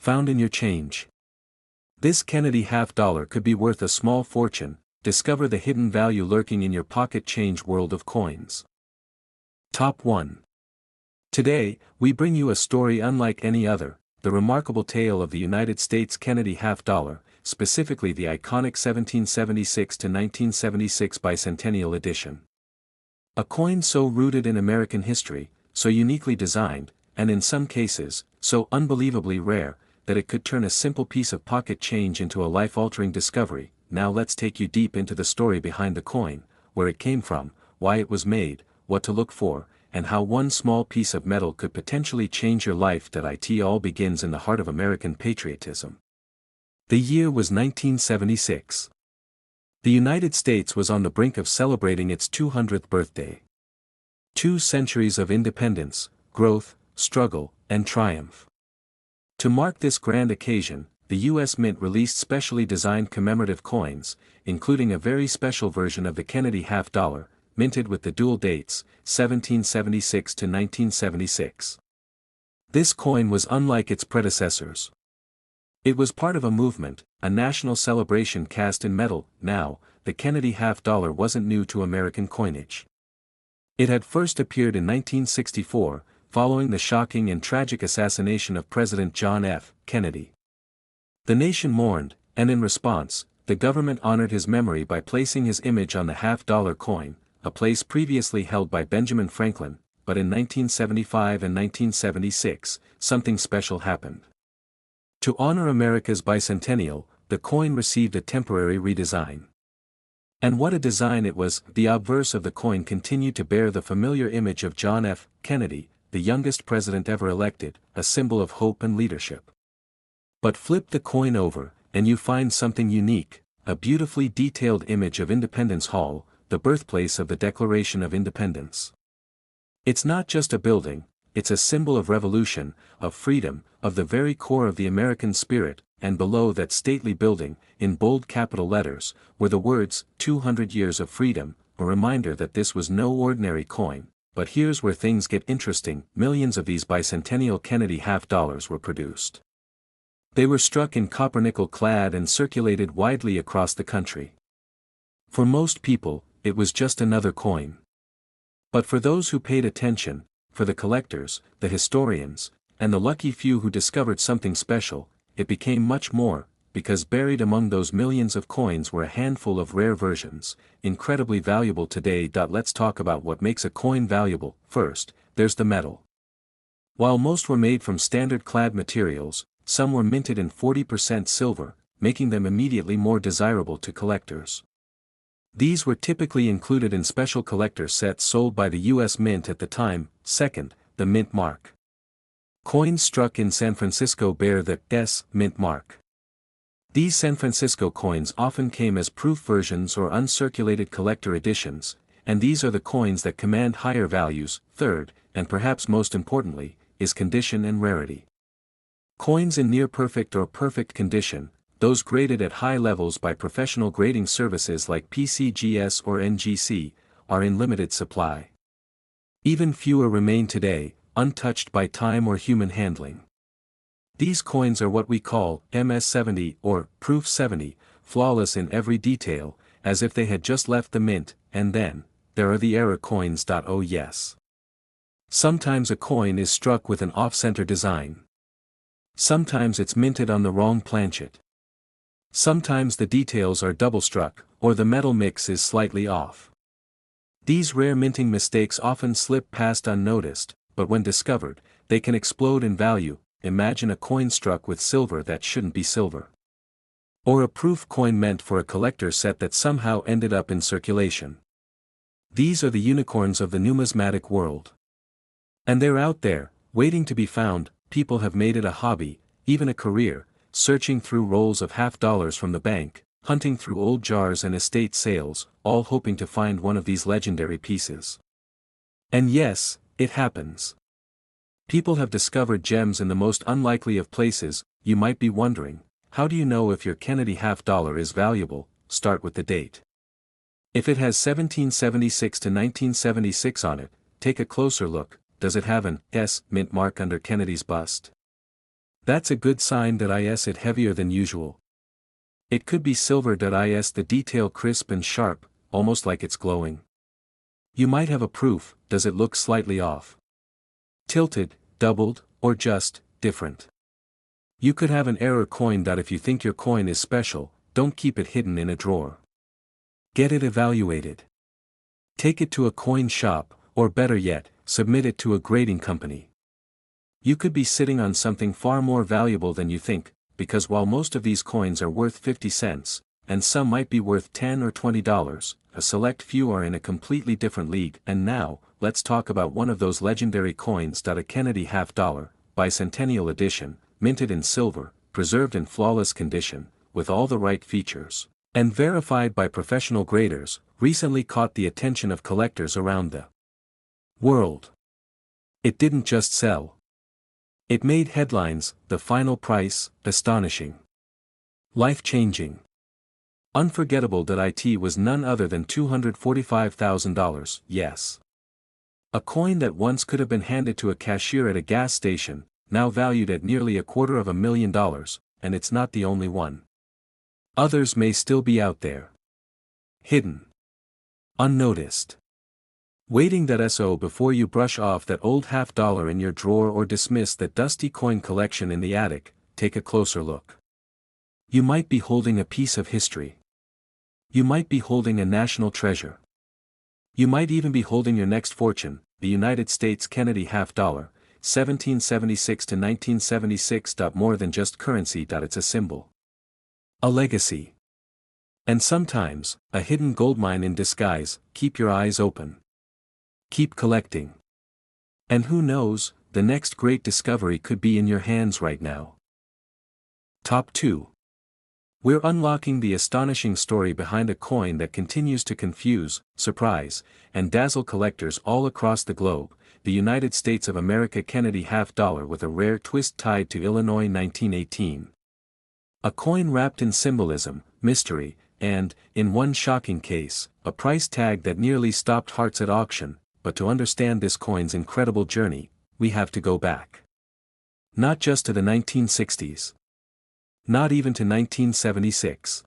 found in your change. This Kennedy half-dollar could be worth a small fortune. Discover the hidden value lurking in your pocket change world of coins. Top 1. Today, we bring you a story unlike any other, the remarkable tale of the United States Kennedy half-dollar, specifically the iconic 1776 to 1976 bicentennial edition. A coin so rooted in American history, so uniquely designed, and in some cases, so unbelievably rare, that it could turn a simple piece of pocket change into a life-altering discovery. Now let's take you deep into the story behind the coin, where it came from, why it was made, what to look for, and how one small piece of metal could potentially change your life. It all begins in the heart of American patriotism. The year was 1976. The United States was on the brink of celebrating its 200th birthday. 2 centuries of independence, growth, struggle, and triumph. To mark this grand occasion, the U.S. Mint released specially designed commemorative coins, including a very special version of the Kennedy half-dollar, minted with the dual dates, 1776 to 1976. This coin was unlike its predecessors. It was part of a movement, a national celebration cast in metal. Now, the Kennedy half-dollar wasn't new to American coinage. It had first appeared in 1964, following the shocking and tragic assassination of President John F. Kennedy. The nation mourned, and in response, the government honored his memory by placing his image on the half-dollar coin, a place previously held by Benjamin Franklin, but in 1975 and 1976, something special happened. To honor America's bicentennial, the coin received a temporary redesign. And what a design it was! The obverse of the coin continued to bear the familiar image of John F. Kennedy, the youngest president ever elected, a symbol of hope and leadership. But flip the coin over, and you find something unique, a beautifully detailed image of Independence Hall, the birthplace of the Declaration of Independence. It's not just a building, it's a symbol of revolution, of freedom, of the very core of the American spirit, and below that stately building, in bold capital letters, were the words, 200 Years of Freedom, a reminder that this was no ordinary coin. But here's where things get interesting: millions of these bicentennial Kennedy half-dollars were produced. They were struck in copper-nickel clad and circulated widely across the country. For most people, it was just another coin. But for those who paid attention, for the collectors, the historians, and the lucky few who discovered something special, it became much more, because buried among those millions of coins were a handful of rare versions, incredibly valuable today. Let's talk about what makes a coin valuable. First, there's the metal. While most were made from standard clad materials, some were minted in 40% silver, making them immediately more desirable to collectors. These were typically included in special collector sets sold by the U.S. Mint at the time. Second, the mint mark. Coins struck in San Francisco bear the S mint mark. These San Francisco coins often came as proof versions or uncirculated collector editions, and these are the coins that command higher values. Third, and perhaps most importantly, is condition and rarity. Coins in near-perfect or perfect condition, those graded at high levels by professional grading services like PCGS or NGC, are in limited supply. Even fewer remain today, untouched by time or human handling. These coins are what we call MS-70 or Proof 70, flawless in every detail, as if they had just left the mint. And then, there are the error coins. Oh yes. Sometimes a coin is struck with an off-center design. Sometimes it's minted on the wrong planchet. Sometimes the details are double-struck, or the metal mix is slightly off. These rare minting mistakes often slip past unnoticed, but when discovered, they can explode in value. Imagine a coin struck with silver that shouldn't be silver. Or a proof coin meant for a collector set that somehow ended up in circulation. These are the unicorns of the numismatic world. And they're out there, waiting to be found. People have made it a hobby, even a career, searching through rolls of half-dollars from the bank, hunting through old jars and estate sales, all hoping to find one of these legendary pieces. And yes, it happens. People have discovered gems in the most unlikely of places. You might be wondering, how do you know if your Kennedy half-dollar is valuable? Start with the date. If it has 1776 to 1976 on it, take a closer look. Does it have an S mint mark under Kennedy's bust? That's a good sign that is it heavier than usual. It could be silver is the detail crisp and sharp, almost like it's glowing. You might have a proof, does it look slightly off? Tilted, doubled, or just different? You could have an error coin that if you think your coin is special, don't keep it hidden in a drawer. Get it evaluated. Take it to a coin shop, or better yet, submit it to a grading company. You could be sitting on something far more valuable than you think, because while most of these coins are worth 50 cents, and some might be worth $10 or $20, a select few are in a completely different league. And now, let's talk about one of those legendary coins. A Kennedy half-dollar, bicentennial edition, minted in silver, preserved in flawless condition, with all the right features, and verified by professional graders, recently caught the attention of collectors around the world. It didn't just sell. It made headlines. The final price, astonishing. Life-changing. Unforgettable. It was none other than $245,000, yes. A coin that once could have been handed to a cashier at a gas station, now valued at nearly $250,000, and it's not the only one. Others may still be out there. Hidden. Unnoticed. Waiting. So before you brush off that old half-dollar in your drawer or dismiss that dusty coin collection in the attic, take a closer look. You might be holding a piece of history. You might be holding a national treasure. You might even be holding your next fortune, the United States Kennedy half-dollar, 1776 to 1976. More than just currency. It's a symbol. A legacy. And sometimes, a hidden goldmine in disguise. Keep your eyes open. Keep collecting. And who knows, the next great discovery could be in your hands right now. Top 2. We're unlocking the astonishing story behind a coin that continues to confuse, surprise, and dazzle collectors all across the globe, the United States of America Kennedy half-dollar with a rare twist tied to Illinois 1918. A coin wrapped in symbolism, mystery, and, in one shocking case, a price tag that nearly stopped hearts at auction. But to understand this coin's incredible journey, we have to go back. Not just to the 1960s. Not even to 1976.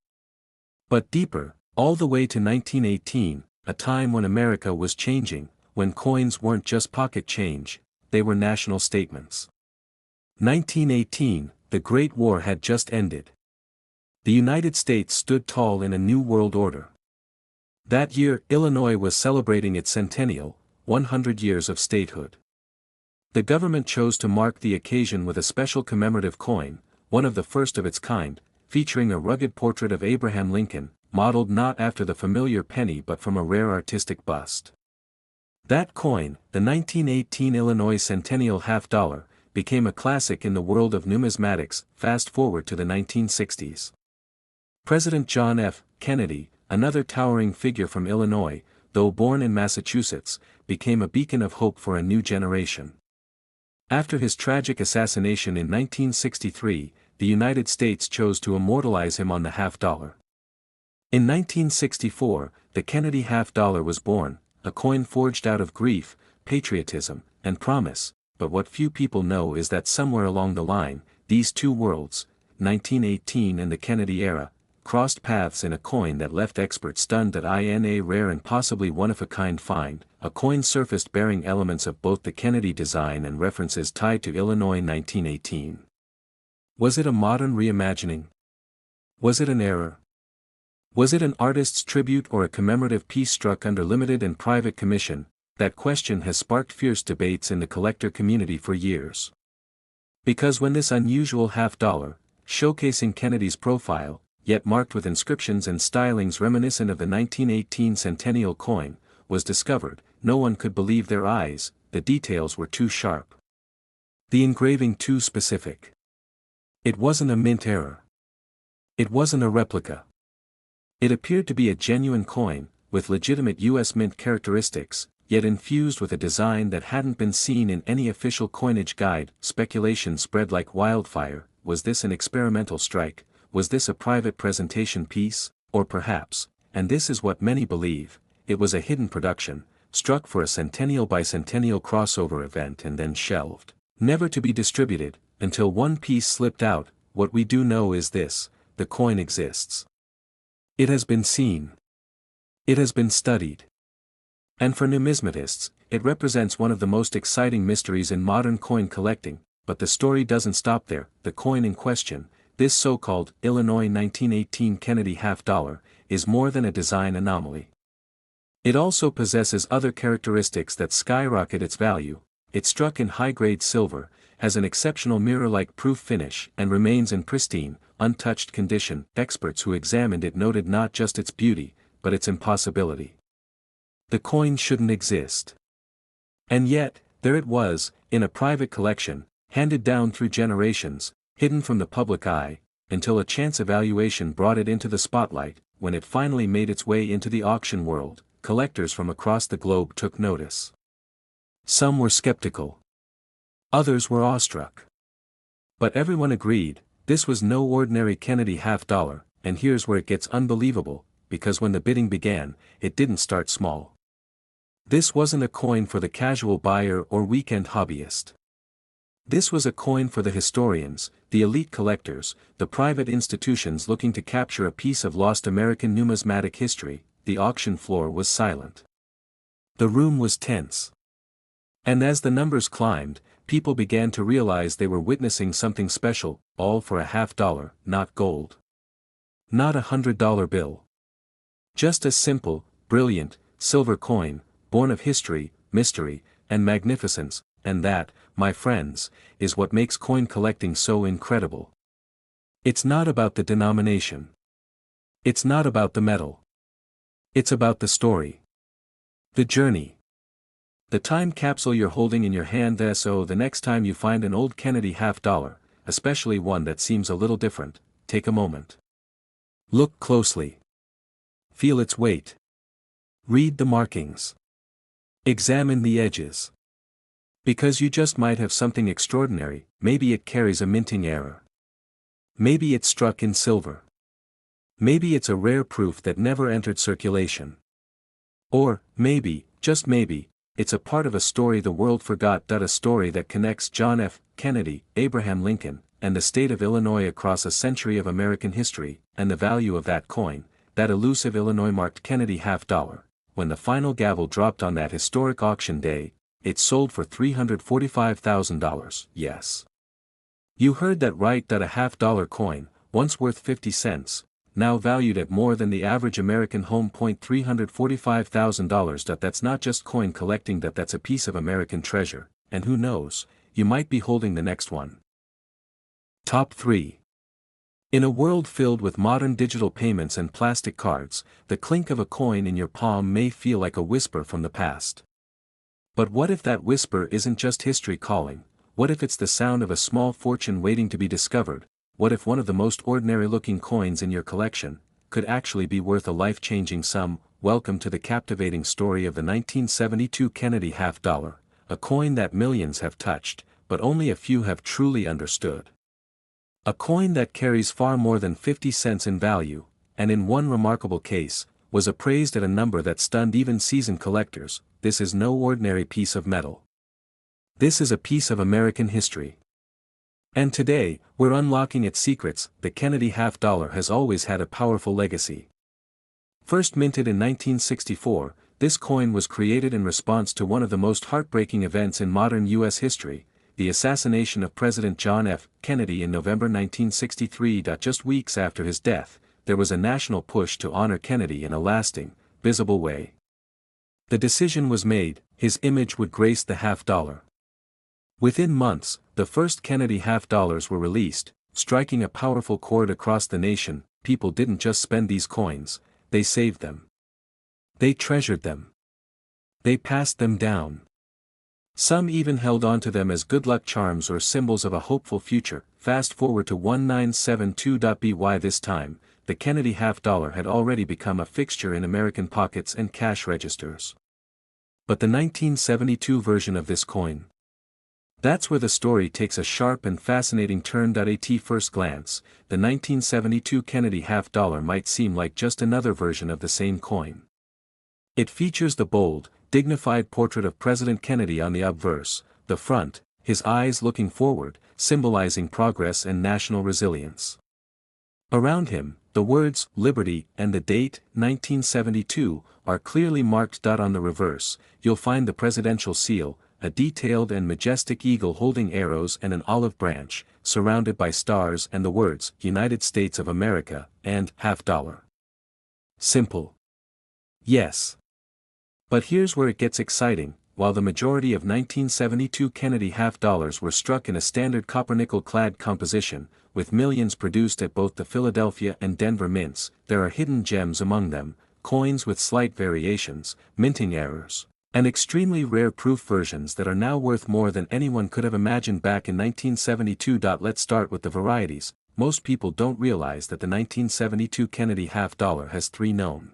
But deeper, all the way to 1918, a time when America was changing, when coins weren't just pocket change, they were national statements. 1918, the Great War had just ended. The United States stood tall in a new world order. That year, Illinois was celebrating its centennial, 100 years of statehood. The government chose to mark the occasion with a special commemorative coin, one of the first of its kind, featuring a rugged portrait of Abraham Lincoln, modeled not after the familiar penny but from a rare artistic bust. That coin, the 1918 Illinois Centennial half-dollar, became a classic in the world of numismatics. Fast forward to the 1960s. President John F. Kennedy, another towering figure from Illinois, though born in Massachusetts, became a beacon of hope for a new generation. After his tragic assassination in 1963, the United States chose to immortalize him on the half-dollar. In 1964, the Kennedy half-dollar was born, a coin forged out of grief, patriotism, and promise. But what few people know is that somewhere along the line, these two worlds, 1918 and the Kennedy era, crossed paths in a coin that left experts stunned. In a rare and possibly one-of-a-kind find, a coin surfaced bearing elements of both the Kennedy design and references tied to Illinois 1918. Was it a modern reimagining? Was it an error? Was it an artist's tribute or a commemorative piece struck under limited and private commission? That question has sparked fierce debates in the collector community for years. Because when this unusual half-dollar, showcasing Kennedy's profile, yet marked with inscriptions and stylings reminiscent of the 1918 centennial coin, was discovered, no one could believe their eyes. The details were too sharp. The engraving too specific. It wasn't a mint error. It wasn't a replica. It appeared to be a genuine coin, with legitimate U.S. mint characteristics, yet infused with a design that hadn't been seen in any official coinage guide. Speculation spread like wildfire. Was this an experimental strike? Was this a private presentation piece? Or perhaps, and this is what many believe, it was a hidden production, struck for a centennial bicentennial crossover event and then shelved, never to be distributed. until one piece slipped out. What we do know is this: the coin exists. It has been seen. It has been studied. And for numismatists, it represents one of the most exciting mysteries in modern coin collecting. But the story doesn't stop there. The coin in question, this so-called Illinois 1918 Kennedy half-dollar, is more than a design anomaly. It also possesses other characteristics that skyrocket its value. It struck in high-grade silver, has an exceptional mirror-like proof finish, and remains in pristine, untouched condition. Experts who examined it noted not just its beauty, but its impossibility. The coin shouldn't exist. And yet, there it was, in a private collection, handed down through generations, hidden from the public eye, until a chance evaluation brought it into the spotlight. When it finally made its way into the auction world, collectors from across the globe took notice. Some were skeptical. Others were awestruck. But everyone agreed, this was no ordinary Kennedy half-dollar, and here's where it gets unbelievable, because when the bidding began, it didn't start small. This wasn't a coin for the casual buyer or weekend hobbyist. This was a coin for the historians, the elite collectors, the private institutions looking to capture a piece of lost American numismatic history. The auction floor was silent. The room was tense. And as the numbers climbed, people began to realize they were witnessing something special, all for a half-dollar, not gold. Not $100 bill. Just a simple, brilliant, silver coin, born of history, mystery, and magnificence. And that, my friends, is what makes coin collecting so incredible. It's not about the denomination. It's not about the metal. It's about the story. The journey. The time capsule you're holding in your hand. So the next time you find an old Kennedy half-dollar, especially one that seems a little different, take a moment. Look closely. Feel its weight. Read the markings. Examine the edges. Because you just might have something extraordinary. Maybe it carries a minting error. Maybe it's struck in silver. Maybe it's a rare proof that never entered circulation. Or, maybe, just maybe, it's a part of a story the world forgot. A story that connects John F. Kennedy, Abraham Lincoln, and the state of Illinois across a century of American history. And the value of that coin, that elusive Illinois-marked Kennedy half-dollar, when the final gavel dropped on that historic auction day, it sold for $345,000. Yes. You heard that right. A half-dollar coin, once worth 50 cents, now valued at more than the average American home. $345,000. That's not just coin collecting. That's a piece of American treasure, and who knows, you might be holding the next one. Top 3. In a world filled with modern digital payments and plastic cards, the clink of a coin in your palm may feel like a whisper from the past. But what if that whisper isn't just history calling? What if it's the sound of a small fortune waiting to be discovered? What if one of the most ordinary-looking coins in your collection could actually be worth a life-changing sum? Welcome to the captivating story of the 1972 Kennedy half-dollar, a coin that millions have touched, but only a few have truly understood. A coin that carries far more than 50 cents in value, and in one remarkable case, was appraised at a number that stunned even seasoned collectors. This is no ordinary piece of metal. This is a piece of American history. And today, we're unlocking its secrets. The Kennedy half-dollar has always had a powerful legacy. First minted in 1964, this coin was created in response to one of the most heartbreaking events in modern U.S. history, the assassination of President John F. Kennedy in November 1963. Just weeks after his death, there was a national push to honor Kennedy in a lasting, visible way. The decision was made, his image would grace the half-dollar. Within months, the first Kennedy half-dollars were released, striking a powerful chord across the nation. People didn't just spend these coins, they saved them. They treasured them. They passed them down. Some even held on to them as good luck charms or symbols of a hopeful future. Fast forward to 1972. By this time, the Kennedy half-dollar had already become a fixture in American pockets and cash registers. But the 1972 version of this coin. That's where the story takes a sharp and fascinating turn. At first glance, the 1972 Kennedy half-dollar might seem like just another version of the same coin. It features the bold, dignified portrait of President Kennedy on the obverse, the front, his eyes looking forward, symbolizing progress and national resilience. Around him, the words "Liberty" and the date, 1972, are clearly marked. On the reverse, you'll find the presidential seal, a detailed and majestic eagle holding arrows and an olive branch, surrounded by stars, and the words "United States of America" and $50. Simple. Yes. But here's where it gets exciting. While the majority of 1972 Kennedy $50 were struck in a standard copper-nickel-clad composition, with millions produced at both the Philadelphia and Denver mints, there are hidden gems among them, coins with slight variations, minting errors, and extremely rare proof versions that are now worth more than anyone could have imagined back in 1972. Let's start with the varieties. Most people don't realize that the 1972 Kennedy $50 has 3 known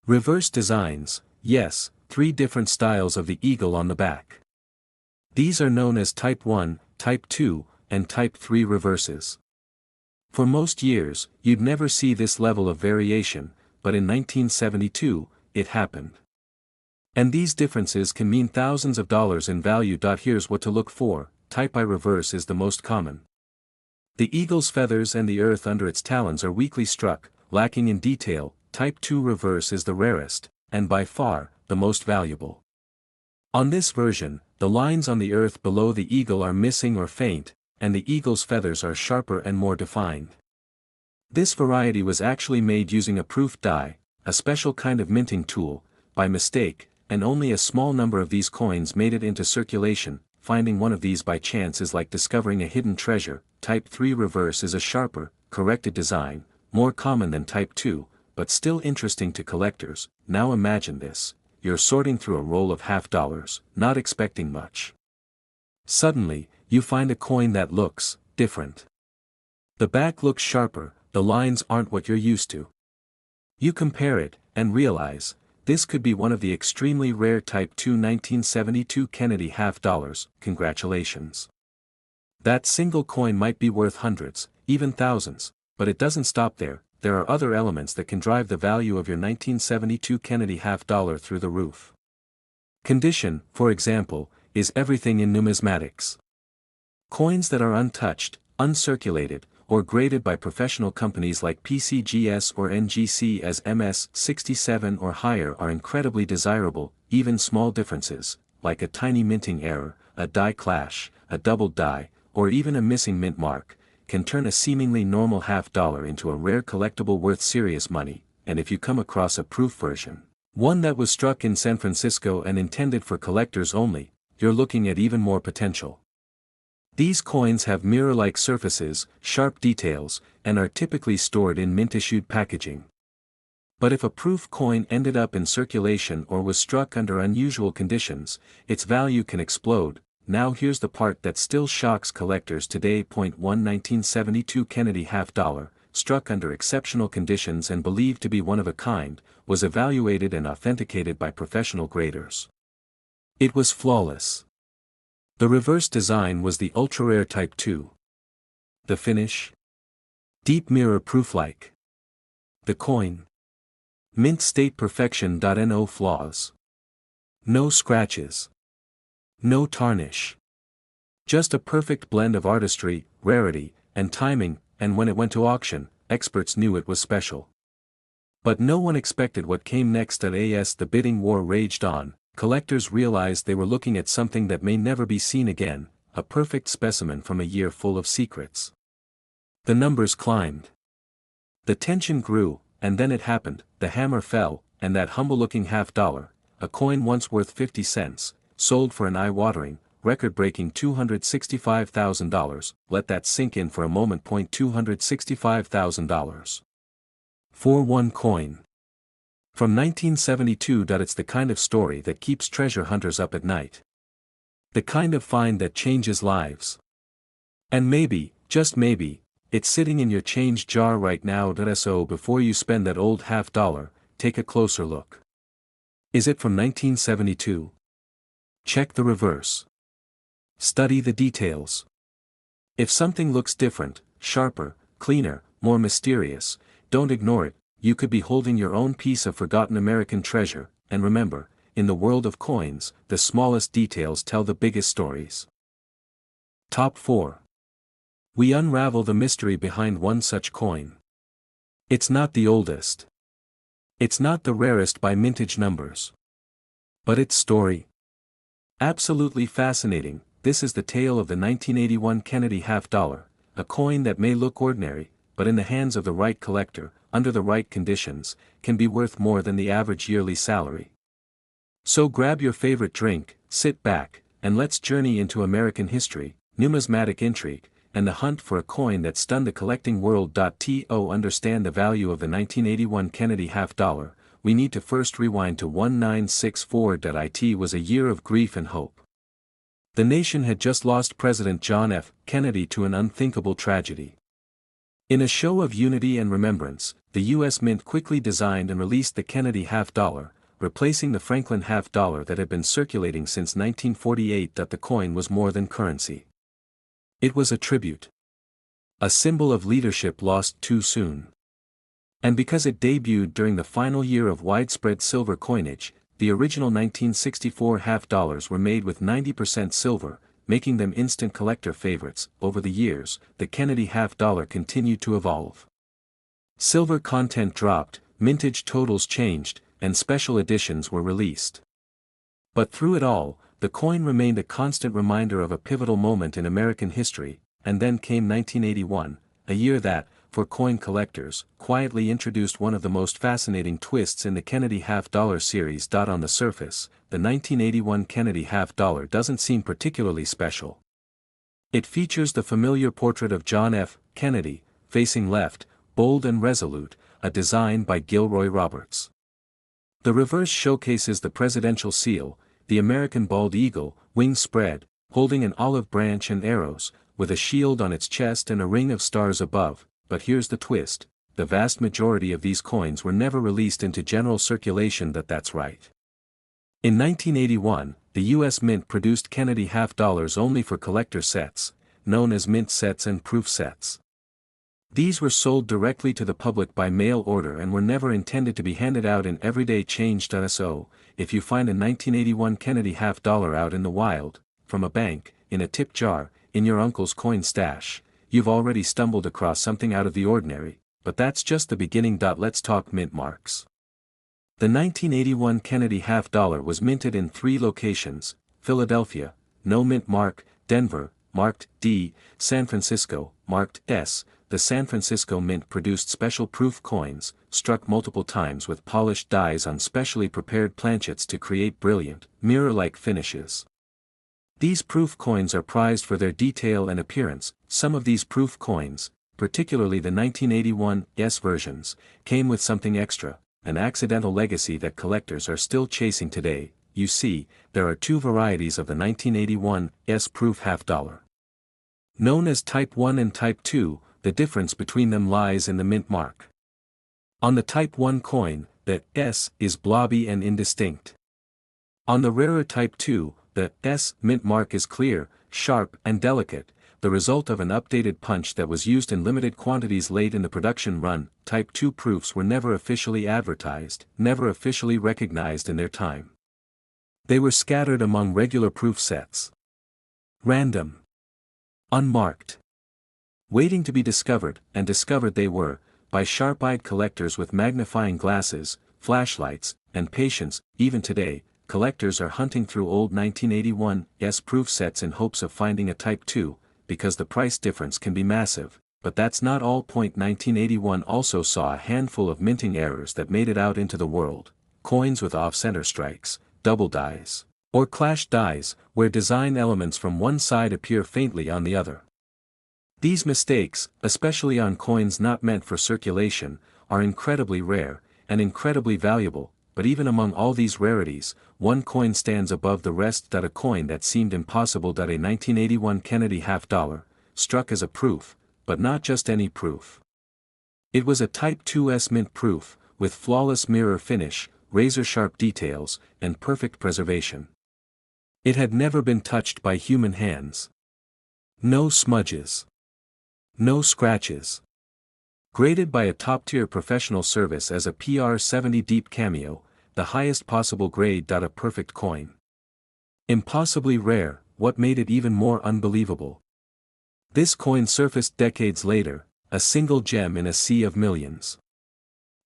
reverse designs. Yes, 3 different styles of the eagle on the back. These are known as Type 1, Type 2, and Type 3 reverses. For most years, you'd never see this level of variation, but in 1972, it happened. And these differences can mean thousands of dollars in value. Here's what to look for. Type I reverse is the most common. The eagle's feathers and the earth under its talons are weakly struck, lacking in detail. Type 2 reverse is the rarest, and by far, the most valuable. On this version, the lines on the earth below the eagle are missing or faint, and the eagle's feathers are sharper and more defined. This variety was actually made using a proof die, a special kind of minting tool, by mistake, and only a small number of these coins made it into circulation. Finding one of these by chance is like discovering a hidden treasure. Type 3 reverse is a sharper, corrected design, more common than Type 2, but still interesting to collectors. Now imagine this: you're sorting through a roll of $50, not expecting much. Suddenly, you find a coin that looks different. The back looks sharper, the lines aren't what you're used to. You compare it, and realize, this could be one of the extremely rare Type 2 1972 Kennedy $50. Congratulations. That single coin might be worth hundreds, even thousands, but it doesn't stop there. There are other elements that can drive the value of your 1972 Kennedy $50 through the roof. Condition, for example, is everything in numismatics. Coins that are untouched, uncirculated, or graded by professional companies like PCGS or NGC as MS-67 or higher are incredibly desirable. Even small differences, like a tiny minting error, a die clash, a doubled die, or even a missing mint mark, can turn a seemingly normal $50 into a rare collectible worth serious money. And if you come across a proof version, one that was struck in San Francisco and intended for collectors only, you're looking at even more potential. These coins have mirror-like surfaces, sharp details, and are typically stored in mint-issued packaging. But if a proof coin ended up in circulation or was struck under unusual conditions, its value can explode. Now here's the part that still shocks collectors today. 1972 Kennedy $50, struck under exceptional conditions and believed to be one of a kind, was evaluated and authenticated by professional graders. It was flawless. The reverse design was the ultra-rare Type 2. The finish? Deep mirror proof-like. The coin? Mint state perfection. No flaws. No scratches. No tarnish. Just a perfect blend of artistry, rarity, and timing, and when it went to auction, experts knew it was special. But no one expected what came next. As the bidding war raged on, collectors realized they were looking at something that may never be seen again, a perfect specimen from a year full of secrets. The numbers climbed. The tension grew, and then it happened. The hammer fell, and that humble-looking $50, a coin once worth 50 cents, sold for an eye-watering, record-breaking $265,000. Let that sink in for a moment. $265,000. For one coin. From 1972. It's the kind of story that keeps treasure hunters up at night. The kind of find that changes lives. And maybe, just maybe, it's sitting in your change jar right now. So before you spend that old $50, take a closer look. Is it from 1972? Check the reverse. Study the details. If something looks different, sharper, cleaner, more mysterious, don't ignore it. You could be holding your own piece of forgotten American treasure. And remember, in the world of coins, the smallest details tell the biggest stories. Top 4. We unravel the mystery behind one such coin. It's not the oldest. It's not the rarest by mintage numbers. But its story? Absolutely fascinating. This is the tale of the 1981 Kennedy half-dollar, a coin that may look ordinary, but in the hands of the right collector, under the right conditions, can be worth more than the average yearly salary. So grab your favorite drink, sit back, and let's journey into American history, numismatic intrigue, and the hunt for a coin that stunned the collecting world. To understand the value of the 1981 Kennedy half-dollar, we need to first rewind to 1964. It was a year of grief and hope. The nation had just lost President John F. Kennedy to an unthinkable tragedy. In a show of unity and remembrance, the U.S. Mint quickly designed and released the Kennedy half-dollar, replacing the Franklin half-dollar that had been circulating since 1948. The coin was more than currency. It was a tribute. A symbol of leadership lost too soon. And because it debuted during the final year of widespread silver coinage, the original 1964 half-dollars were made with 90% silver, making them instant collector favorites. Over the years, the Kennedy half-dollar continued to evolve. Silver content dropped, mintage totals changed, and special editions were released. But through it all, the coin remained a constant reminder of a pivotal moment in American history, and then came 1981, a year that, for coin collectors, quietly introduced one of the most fascinating twists in the Kennedy half-dollar series. On the surface, the 1981 Kennedy half-dollar doesn't seem particularly special. It features the familiar portrait of John F. Kennedy, facing left, bold and resolute, a design by Gilroy Roberts. The reverse showcases the presidential seal, the American bald eagle, wings spread, holding an olive branch and arrows, with a shield on its chest and a ring of stars above. But here's the twist: the vast majority of these coins were never released into general circulation. That's right. In 1981, the U.S. Mint produced Kennedy half-dollars only for collector sets, known as mint sets and proof sets. These were sold directly to the public by mail order and were never intended to be handed out in everyday change. So, if you find a 1981 Kennedy half-dollar out in the wild, from a bank, in a tip jar, in your uncle's coin stash, you've already stumbled across something out of the ordinary, but that's just the beginning. Let's talk mint marks. The 1981 Kennedy half-dollar was minted in 3 locations: Philadelphia, no mint mark; Denver, marked D; San Francisco, marked S. The San Francisco Mint produced special proof coins, struck multiple times with polished dies on specially prepared planchets to create brilliant, mirror-like finishes. These proof coins are prized for their detail and appearance. Some of these proof coins, particularly the 1981 S versions, came with something extra, an accidental legacy that collectors are still chasing today. You see, there are 2 varieties of the 1981 S proof half-dollar. Known as Type 1 and Type 2, the difference between them lies in the mint mark. On the Type 1 coin, the S is blobby and indistinct. On the rarer Type 2, the S mint mark is clear, sharp and delicate, the result of an updated punch that was used in limited quantities late in the production run. Type 2 proofs were never officially advertised, never officially recognized in their time. They were scattered among regular proof sets. Random. Unmarked. Waiting to be discovered, and discovered they were, by sharp-eyed collectors with magnifying glasses, flashlights, and patience. Even today, collectors are hunting through old 1981 S proof sets in hopes of finding a Type 2, because the price difference can be massive. But that's not all. 1981 also saw a handful of minting errors that made it out into the world: coins with off-center strikes, double dies, or clash dies, where design elements from one side appear faintly on the other. These mistakes, especially on coins not meant for circulation, are incredibly rare, and incredibly valuable. But even among all these rarities, one coin stands above the rest. A coin that seemed impossible. A 1981 Kennedy half-dollar, struck as a proof, but not just any proof. It was a Type 2S mint proof, with flawless mirror finish, razor-sharp details, and perfect preservation. It had never been touched by human hands. No smudges. No scratches. Graded by a top-tier professional service as a PR70 Deep Cameo, the highest possible grade. A perfect coin. Impossibly rare. What made it even more unbelievable? This coin surfaced decades later, a single gem in a sea of millions.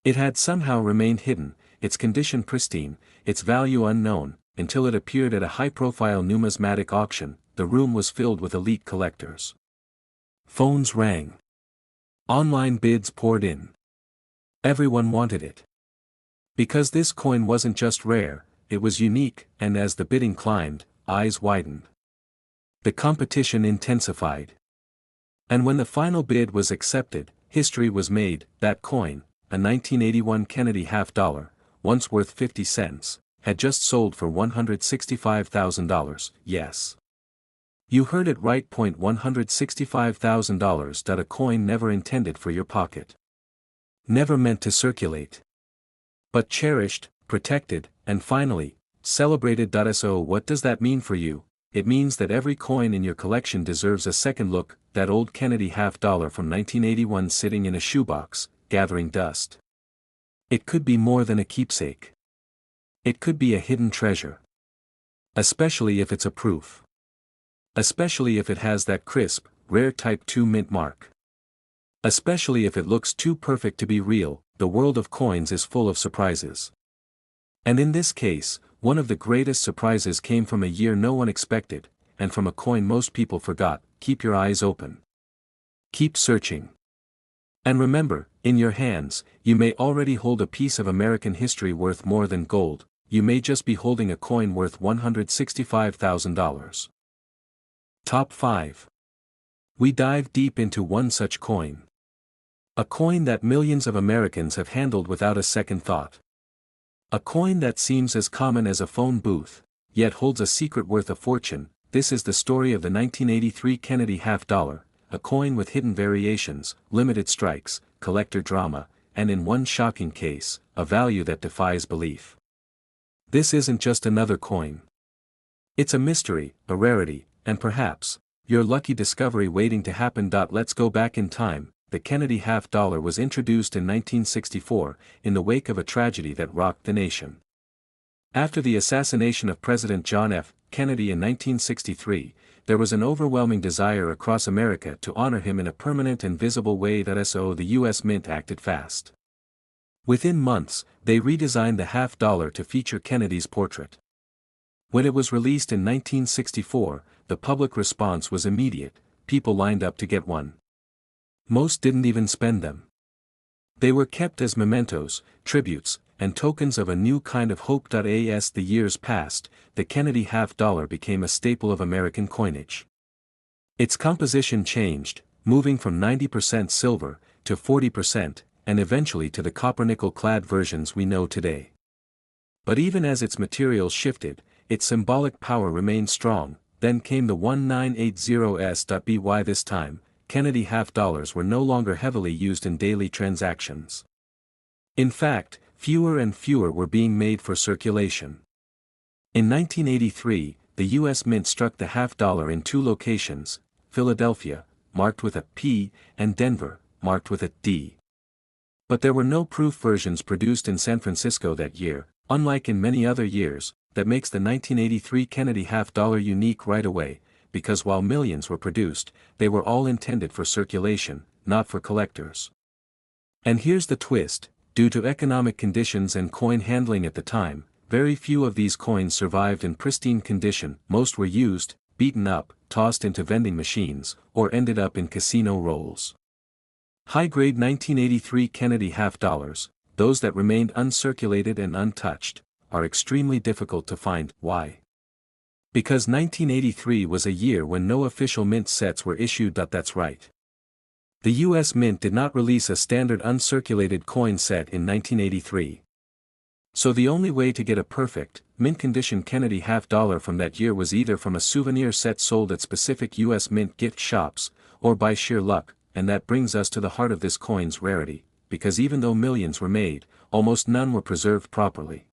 It had somehow remained hidden, its condition pristine, its value unknown, until it appeared at a high-profile numismatic auction. The room was filled with elite collectors. Phones rang. Online bids poured in. Everyone wanted it. Because this coin wasn't just rare, it was unique, and as the bidding climbed, eyes widened. The competition intensified. And when the final bid was accepted, history was made. That coin, a 1981 Kennedy half-dollar, once worth 50 cents, had just sold for $165,000, yes. You heard it right. $165,000. A coin never intended for your pocket. Never meant to circulate. But cherished, protected, and finally, celebrated. So what does that mean for you? It means that every coin in your collection deserves a second look. That old Kennedy half-dollar from 1981 sitting in a shoebox, gathering dust. It could be more than a keepsake. It could be a hidden treasure. Especially if it's a proof. Especially if it has that crisp, rare Type 2 mint mark. Especially if it looks too perfect to be real. The world of coins is full of surprises. And in this case, one of the greatest surprises came from a year no one expected, and from a coin most people forgot. Keep your eyes open. Keep searching. And remember, in your hands, you may already hold a piece of American history worth more than gold. You may just be holding a coin worth $165,000. Top 5. We dive deep into one such coin. A coin that millions of Americans have handled without a second thought. A coin that seems as common as a phone booth, yet holds a secret worth a fortune. This is the story of the 1983 Kennedy half-dollar, a coin with hidden variations, limited strikes, collector drama, and in one shocking case, a value that defies belief. This isn't just another coin. It's a mystery, a rarity, and perhaps, your lucky discovery waiting to happen. Let's go back in time. The Kennedy half-dollar was introduced in 1964, in the wake of a tragedy that rocked the nation. After the assassination of President John F. Kennedy in 1963, there was an overwhelming desire across America to honor him in a permanent and visible way. So the U.S. Mint acted fast. Within months, they redesigned the half-dollar to feature Kennedy's portrait. When it was released in 1964, the public response was immediate. People lined up to get one. Most didn't even spend them. They were kept as mementos, tributes, and tokens of a new kind of hope. As the years passed, the Kennedy half-dollar became a staple of American coinage. Its composition changed, moving from 90% silver to 40%, and eventually to the copper-nickel-clad versions we know today. But even as its materials shifted, its symbolic power remained strong. Then came the 1980s. By this time, Kennedy half-dollars were no longer heavily used in daily transactions. In fact, fewer and fewer were being made for circulation. In 1983, the U.S. Mint struck the half-dollar in two locations, Philadelphia, marked with a P, and Denver, marked with a D. But there were no proof versions produced in San Francisco that year, unlike in many other years. That makes the 1983 Kennedy half-dollar unique right away, because while millions were produced, they were all intended for circulation, not for collectors. And here's the twist: due to economic conditions and coin handling at the time, very few of these coins survived in pristine condition. Most were used, beaten up, tossed into vending machines, or ended up in casino rolls. High-grade 1983 Kennedy half-dollars, those that remained uncirculated and untouched, are extremely difficult to find. Why? Because 1983 was a year when no official mint sets were issued. That's right. The U.S. Mint did not release a standard uncirculated coin set in 1983. So the only way to get a perfect, mint-condition Kennedy half-dollar from that year was either from a souvenir set sold at specific U.S. Mint gift shops, or by sheer luck. And that brings us to the heart of this coin's rarity, because even though millions were made, almost none were preserved properly.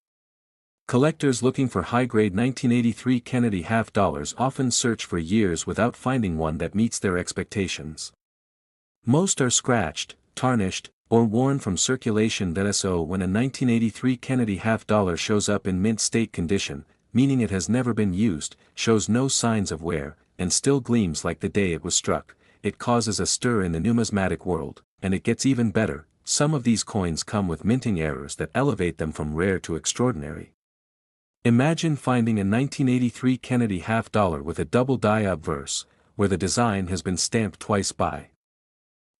Collectors looking for high-grade 1983 Kennedy half-dollars often search for years without finding one that meets their expectations. Most are scratched, tarnished, or worn from circulation. So when a 1983 Kennedy half-dollar shows up in mint state condition, meaning it has never been used, shows no signs of wear, and still gleams like the day it was struck, it causes a stir in the numismatic world, and it gets even better. Some of these coins come with minting errors that elevate them from rare to extraordinary. Imagine finding a 1983 Kennedy half-dollar with a double die obverse, where the design has been stamped twice by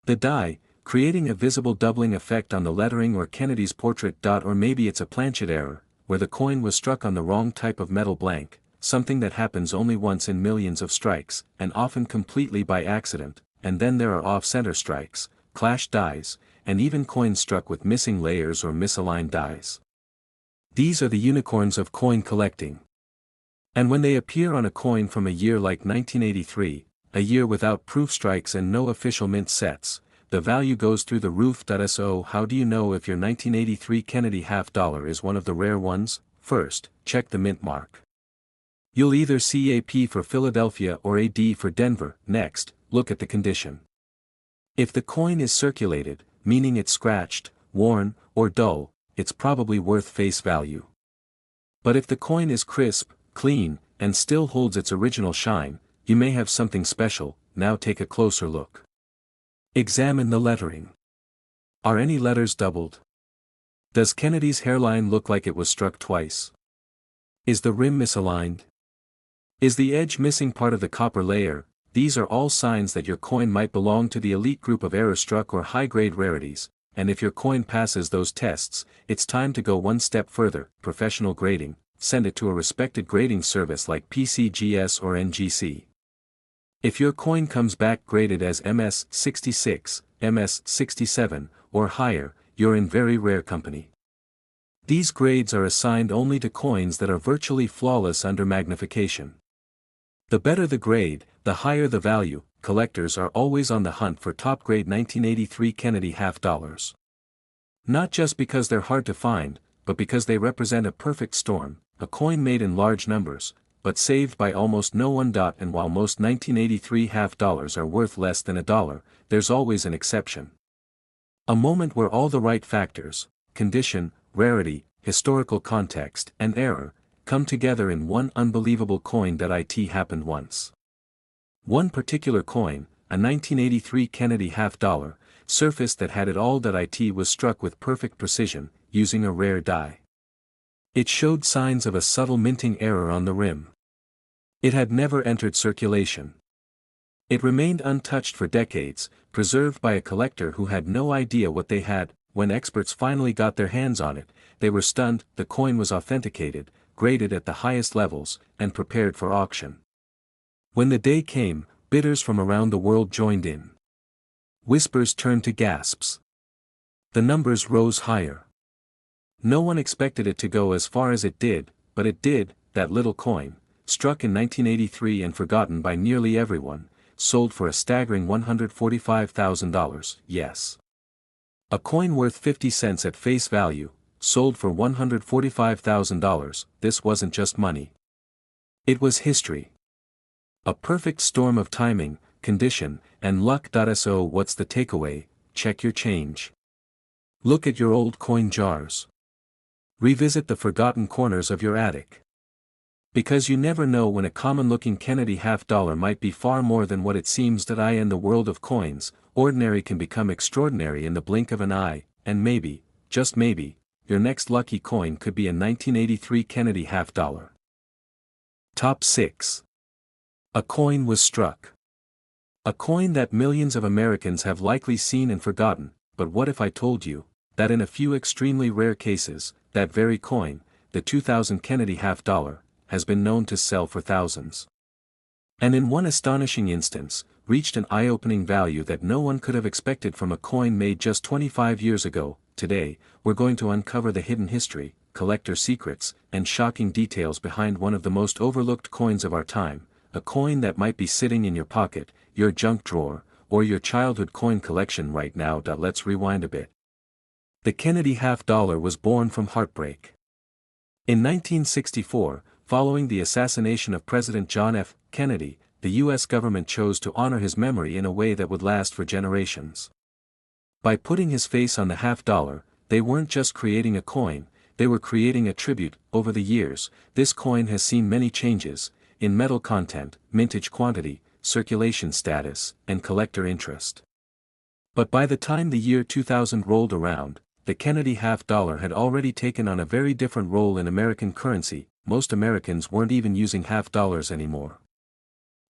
the die, creating a visible doubling effect on the lettering or Kennedy's portrait. Or maybe it's a planchet error, where the coin was struck on the wrong type of metal blank, something that happens only once in millions of strikes, and often completely by accident. And then there are off-center strikes, clashed dies, and even coins struck with missing layers or misaligned dies. These are the unicorns of coin collecting. And when they appear on a coin from a year like 1983, a year without proof strikes and no official mint sets, the value goes through the roof. So how do you know if your 1983 Kennedy half-dollar is one of the rare ones? First, check the mint mark. You'll either see AP for Philadelphia or AD for Denver. Next, look at the condition. If the coin is circulated, meaning it's scratched, worn, or dull, it's probably worth face value. But if the coin is crisp, clean, and still holds its original shine, you may have something special. Now take a closer look. Examine the lettering. Are any letters doubled? Does Kennedy's hairline look like it was struck twice? Is the rim misaligned? Is the edge missing part of the copper layer? These are all signs that your coin might belong to the elite group of error-struck or high-grade rarities, and if your coin passes those tests, it's time to go one step further. Professional grading. Send it to a respected grading service like PCGS or NGC. If your coin comes back graded as MS66, MS67, or higher, you're in very rare company. These grades are assigned only to coins that are virtually flawless under magnification. The better the grade, the higher the value. Collectors are always on the hunt for top-grade 1983 Kennedy half-dollars. Not just because they're hard to find, but because they represent a perfect storm, a coin made in large numbers, but saved by almost no one. And while most 1983 half-dollars are worth less than $1, there's always an exception. A moment where all the right factors, condition, rarity, historical context, and error, come together in one unbelievable coin. It happened once. One particular coin, a 1983 Kennedy half-dollar, surfaced that had it all. It was struck with perfect precision, using a rare die. It showed signs of a subtle minting error on the rim. It had never entered circulation. It remained untouched for decades, preserved by a collector who had no idea what they had. When experts finally got their hands on it, they were stunned. The coin was authenticated, graded at the highest levels, and prepared for auction. When the day came, bidders from around the world joined in. Whispers turned to gasps. The numbers rose higher. No one expected it to go as far as it did, but it did. That little coin, struck in 1983 and forgotten by nearly everyone, sold for a staggering $145,000. Yes. A coin worth 50 cents at face value, sold for $145,000. This wasn't just money. It was history. A perfect storm of timing, condition, and luck. So what's the takeaway? Check your change. Look at your old coin jars. Revisit the forgotten corners of your attic. Because you never know when a common-looking Kennedy half-dollar might be far more than what it seems. In the world of coins, ordinary can become extraordinary in the blink of an eye, and maybe, just maybe, your next lucky coin could be a 1983 Kennedy half-dollar. Top 6. A coin was struck. A coin that millions of Americans have likely seen and forgotten. But what if I told you that in a few extremely rare cases, that very coin, the 2000 Kennedy half-dollar, has been known to sell for thousands? And in one astonishing instance, reached an eye-opening value that no one could have expected from a coin made just 25 years ago. Today, we're going to uncover the hidden history, collector secrets, and shocking details behind one of the most overlooked coins of our time, a coin that might be sitting in your pocket, your junk drawer, or your childhood coin collection right now. Let's rewind a bit. The Kennedy half-dollar was born from heartbreak. In 1964, following the assassination of President John F. Kennedy, the U.S. government chose to honor his memory in a way that would last for generations. By putting his face on the half-dollar, they weren't just creating a coin, they were creating a tribute. Over the years, this coin has seen many changes, in metal content, mintage quantity, circulation status, and collector interest. But by the time the year 2000 rolled around, the Kennedy half-dollar had already taken on a very different role in American currency. Most Americans weren't even using half-dollars anymore.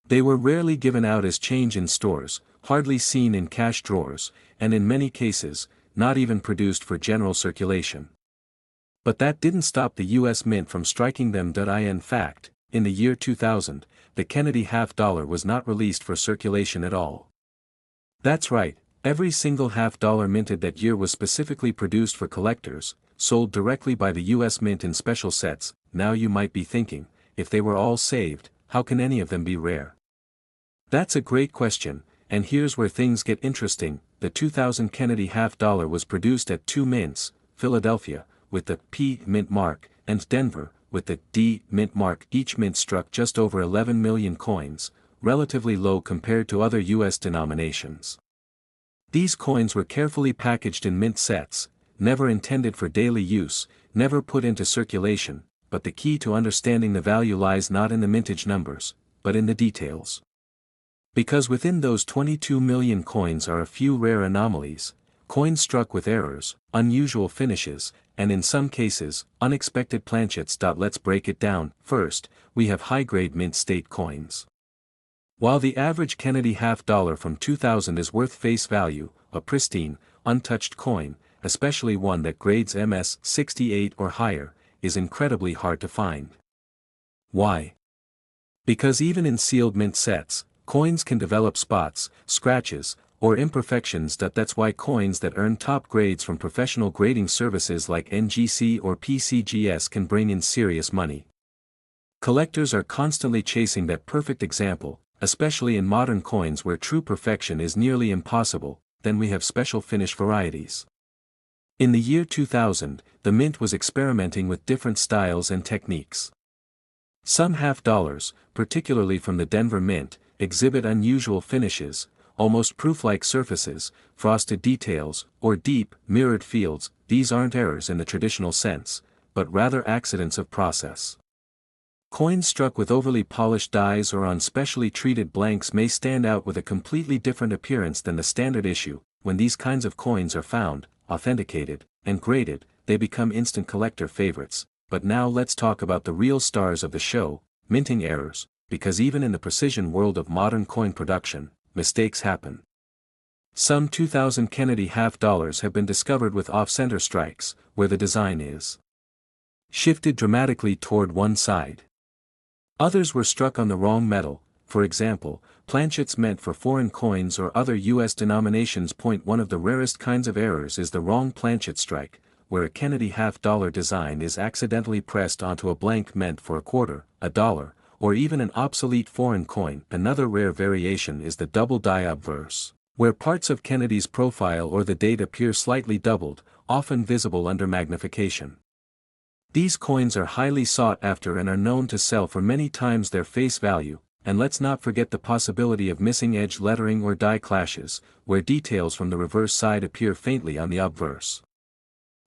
They were rarely given out as change in stores, hardly seen in cash drawers, and in many cases, not even produced for general circulation. But that didn't stop the U.S. Mint from striking them. In fact, in the year 2000, the Kennedy half-dollar was not released for circulation at all. That's right, every single half-dollar minted that year was specifically produced for collectors, sold directly by the U.S. Mint in special sets. Now you might be thinking, if they were all saved, how can any of them be rare? That's a great question, and here's where things get interesting. The 2000 Kennedy half-dollar was produced at two mints, Philadelphia, with the P mint mark, and Denver, with the D mint mark. Each mint struck just over 11 million coins, relatively low compared to other U.S. denominations. These coins were carefully packaged in mint sets, never intended for daily use, never put into circulation, but the key to understanding the value lies not in the mintage numbers, but in the details. Because within those 22 million coins are a few rare anomalies, coins struck with errors, unusual finishes, and in some cases, unexpected planchets. Let's break it down. First, we have high-grade mint state coins. While the average Kennedy half-dollar from 2000 is worth face value, a pristine, untouched coin, especially one that grades MS 68 or higher, is incredibly hard to find. Why? Because even in sealed mint sets, coins can develop spots, scratches, or imperfections. That's why coins that earn top grades from professional grading services like NGC or PCGS can bring in serious money. Collectors are constantly chasing that perfect example, especially in modern coins where true perfection is nearly impossible. Then we have special finish varieties. In the year 2000, the mint was experimenting with different styles and techniques. Some half-dollars, particularly from the Denver Mint, exhibit unusual finishes, almost proof-like surfaces, frosted details, or deep, mirrored fields. These aren't errors in the traditional sense, but rather accidents of process. Coins struck with overly polished dies or on specially treated blanks may stand out with a completely different appearance than the standard issue. When these kinds of coins are found, authenticated, and graded, they become instant collector favorites. But now let's talk about the real stars of the show, minting errors, because even in the precision world of modern coin production, mistakes happen. Some 2000 Kennedy half-dollars have been discovered with off-center strikes, where the design is shifted dramatically toward one side. Others were struck on the wrong metal, for example, planchets meant for foreign coins or other U.S. denominations. One of the rarest kinds of errors is the wrong planchet strike, where a Kennedy half-dollar design is accidentally pressed onto a blank meant for a quarter, a dollar, or even an obsolete foreign coin. Another rare variation is the double die obverse, where parts of Kennedy's profile or the date appear slightly doubled, often visible under magnification. These coins are highly sought after and are known to sell for many times their face value. And let's not forget the possibility of missing edge lettering or die clashes, where details from the reverse side appear faintly on the obverse.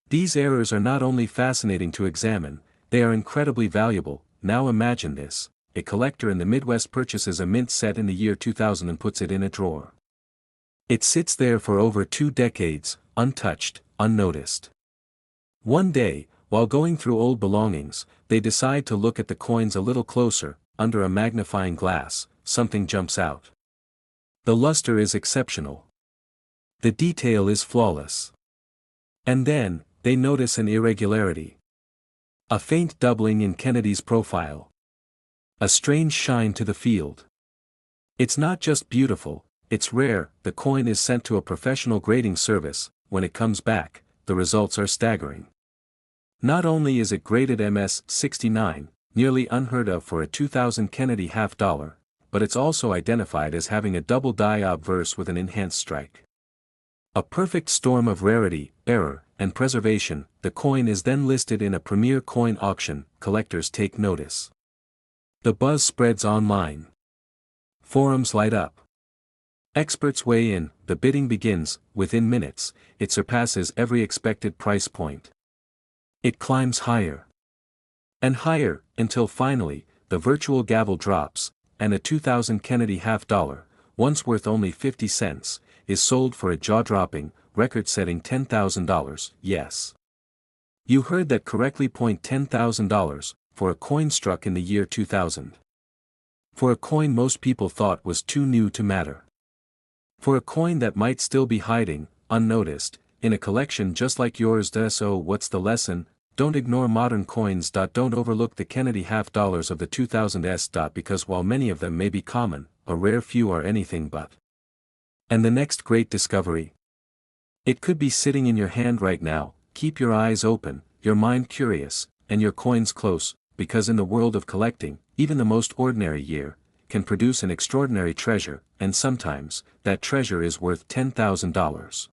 These errors are not only fascinating to examine, they are incredibly valuable. Now imagine this: a collector in the Midwest purchases a mint set in the year 2000 and puts it in a drawer. It sits there for over 2 decades, untouched, unnoticed. One day, while going through old belongings, they decide to look at the coins a little closer. Under a magnifying glass, something jumps out. The luster is exceptional. The detail is flawless. And then, they notice an irregularity. A faint doubling in Kennedy's profile. A strange shine to the field. It's not just beautiful, it's rare. The coin is sent to a professional grading service. When it comes back, the results are staggering. Not only is it graded MS 69, nearly unheard of for a 2000 Kennedy half-dollar, but it's also identified as having a double die obverse with an enhanced strike. A perfect storm of rarity, error, and preservation. The coin is then listed in a premier coin auction. Collectors take notice. The buzz spreads online. Forums light up. Experts weigh in. The bidding begins. Within minutes, it surpasses every expected price point. It climbs higher and higher, until finally, the virtual gavel drops. and a 2000 Kennedy half-dollar, once worth only 50 cents, is sold for a jaw-dropping, record-setting $10,000, yes. You heard that correctly. $10,000, for a coin struck in the year 2000. For a coin most people thought was too new to matter. For a coin that might still be hiding, unnoticed, in a collection just like yours. So what's the lesson? Don't ignore modern coins. Don't overlook the Kennedy half-dollars of the 2000s. Because while many of them may be common, a rare few are anything but. And the next great discovery? It could be sitting in your hand right now. Keep your eyes open, your mind curious, and your coins close, because in the world of collecting, even the most ordinary year can produce an extraordinary treasure, and sometimes, that treasure is worth $10,000.